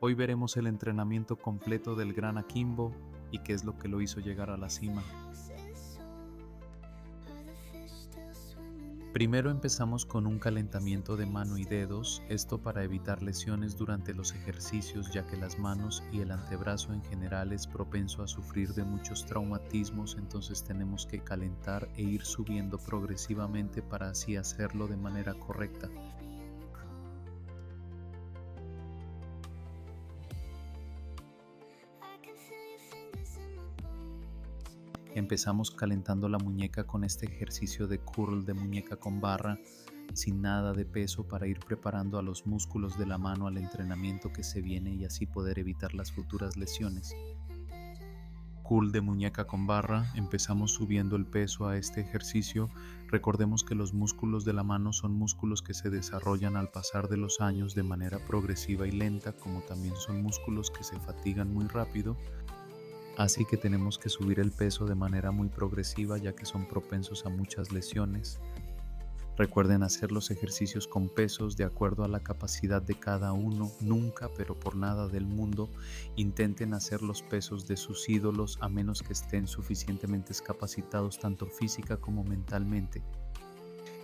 Hoy veremos el entrenamiento completo del gran Akimbo y qué es lo que lo hizo llegar a la cima. Primero empezamos con un calentamiento de mano y dedos, esto para evitar lesiones durante los ejercicios, ya que las manos y el antebrazo en general es propenso a sufrir de muchos traumatismos, entonces tenemos que calentar e ir subiendo progresivamente para así hacerlo de manera correcta. Empezamos calentando la muñeca con este ejercicio de curl de muñeca con barra, sin nada de peso, para ir preparando a los músculos de la mano al entrenamiento que se viene y así poder evitar las futuras lesiones. Curl de muñeca con barra, empezamos subiendo el peso a este ejercicio. Recordemos que los músculos de la mano son músculos que se desarrollan al pasar de los años de manera progresiva y lenta, como también son músculos que se fatigan muy rápido. Así que tenemos que subir el peso de manera muy progresiva, ya que son propensos a muchas lesiones. Recuerden hacer los ejercicios con pesos de acuerdo a la capacidad de cada uno. Nunca, pero por nada del mundo, intenten hacer los pesos de sus ídolos a menos que estén suficientemente capacitados tanto física como mentalmente.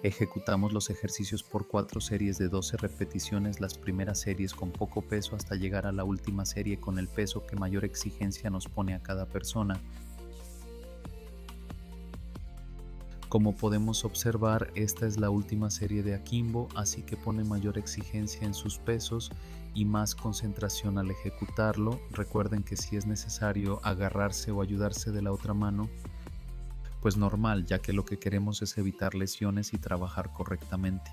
Ejecutamos los ejercicios por 4 series de 12 repeticiones, las primeras series con poco peso hasta llegar a la última serie con el peso que mayor exigencia nos pone a cada persona. Como podemos observar, esta es la última serie de Akimbo, así que pone mayor exigencia en sus pesos y más concentración al ejecutarlo. Recuerden que si es necesario agarrarse o ayudarse de la otra mano, pues normal, ya que lo que queremos es evitar lesiones y trabajar correctamente.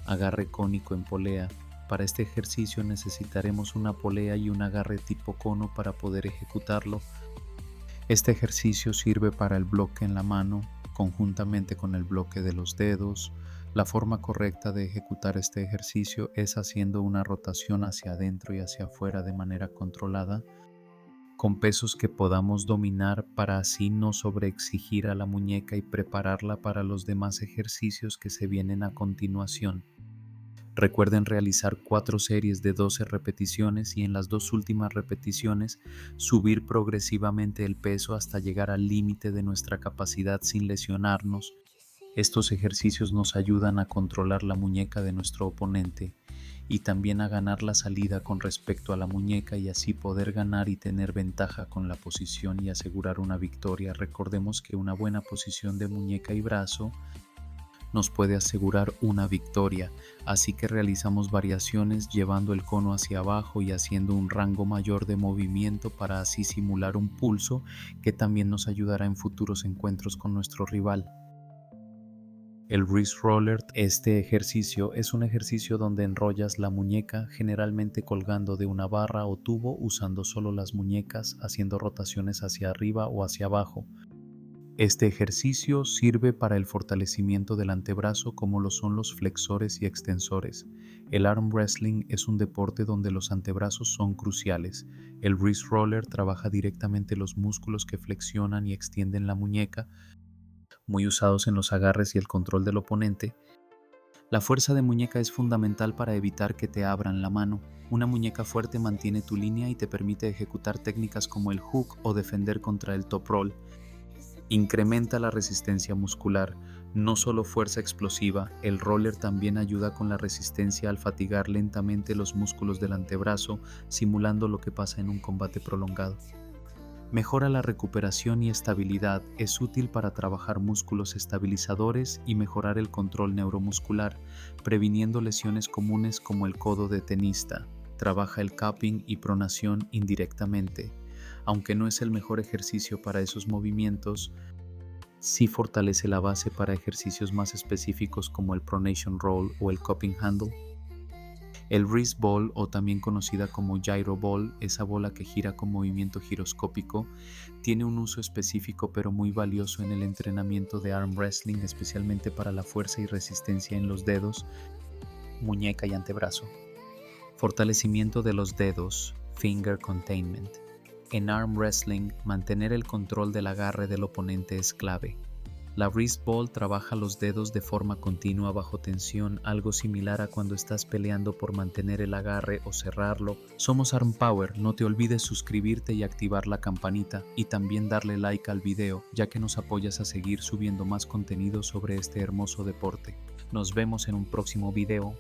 Agarre cónico en polea. Para este ejercicio necesitaremos una polea y un agarre tipo cono para poder ejecutarlo. Este ejercicio sirve para el bloque en la mano, conjuntamente con el bloque de los dedos. La forma correcta de ejecutar este ejercicio es haciendo una rotación hacia adentro y hacia afuera de manera controlada, con pesos que podamos dominar para así no sobreexigir a la muñeca y prepararla para los demás ejercicios que se vienen a continuación. Recuerden realizar 4 series de 12 repeticiones y en las 2 últimas repeticiones subir progresivamente el peso hasta llegar al límite de nuestra capacidad sin lesionarnos. Estos ejercicios nos ayudan a controlar la muñeca de nuestro oponente y también a ganar la salida con respecto a la muñeca y así poder ganar y tener ventaja con la posición y asegurar una victoria. Recordemos que una buena posición de muñeca y brazo nos puede asegurar una victoria, así que realizamos variaciones llevando el cono hacia abajo y haciendo un rango mayor de movimiento para así simular un pulso que también nos ayudará en futuros encuentros con nuestro rival. El wrist roller, este ejercicio es un ejercicio donde enrollas la muñeca, generalmente colgando de una barra o tubo, usando solo las muñecas, haciendo rotaciones hacia arriba o hacia abajo. Este ejercicio sirve para el fortalecimiento del antebrazo como lo son los flexores y extensores. El arm wrestling es un deporte donde los antebrazos son cruciales. El wrist roller trabaja directamente los músculos que flexionan y extienden la muñeca, muy usados en los agarres y el control del oponente. La fuerza de muñeca es fundamental para evitar que te abran la mano. Una muñeca fuerte mantiene tu línea y te permite ejecutar técnicas como el hook o defender contra el top roll. Incrementa la resistencia muscular, no solo fuerza explosiva. El roller también ayuda con la resistencia al fatigar lentamente los músculos del antebrazo, simulando lo que pasa en un combate prolongado. Mejora la recuperación y estabilidad, es útil para trabajar músculos estabilizadores y mejorar el control neuromuscular, previniendo lesiones comunes como el codo de tenista. Trabaja el cupping y pronación indirectamente. Aunque no es el mejor ejercicio para esos movimientos, sí fortalece la base para ejercicios más específicos como el pronation roll o el cupping handle. El wrist ball, o también conocida como gyro ball, esa bola que gira con movimiento giroscópico, tiene un uso específico pero muy valioso en el entrenamiento de arm wrestling, especialmente para la fuerza y resistencia en los dedos, muñeca y antebrazo. Fortalecimiento de los dedos, finger containment. En arm wrestling, mantener el control del agarre del oponente es clave. La wrist ball trabaja los dedos de forma continua bajo tensión, algo similar a cuando estás peleando por mantener el agarre o cerrarlo. Somos Arm Power, no te olvides suscribirte y activar la campanita y también darle like al video, ya que nos apoyas a seguir subiendo más contenido sobre este hermoso deporte. Nos vemos en un próximo video.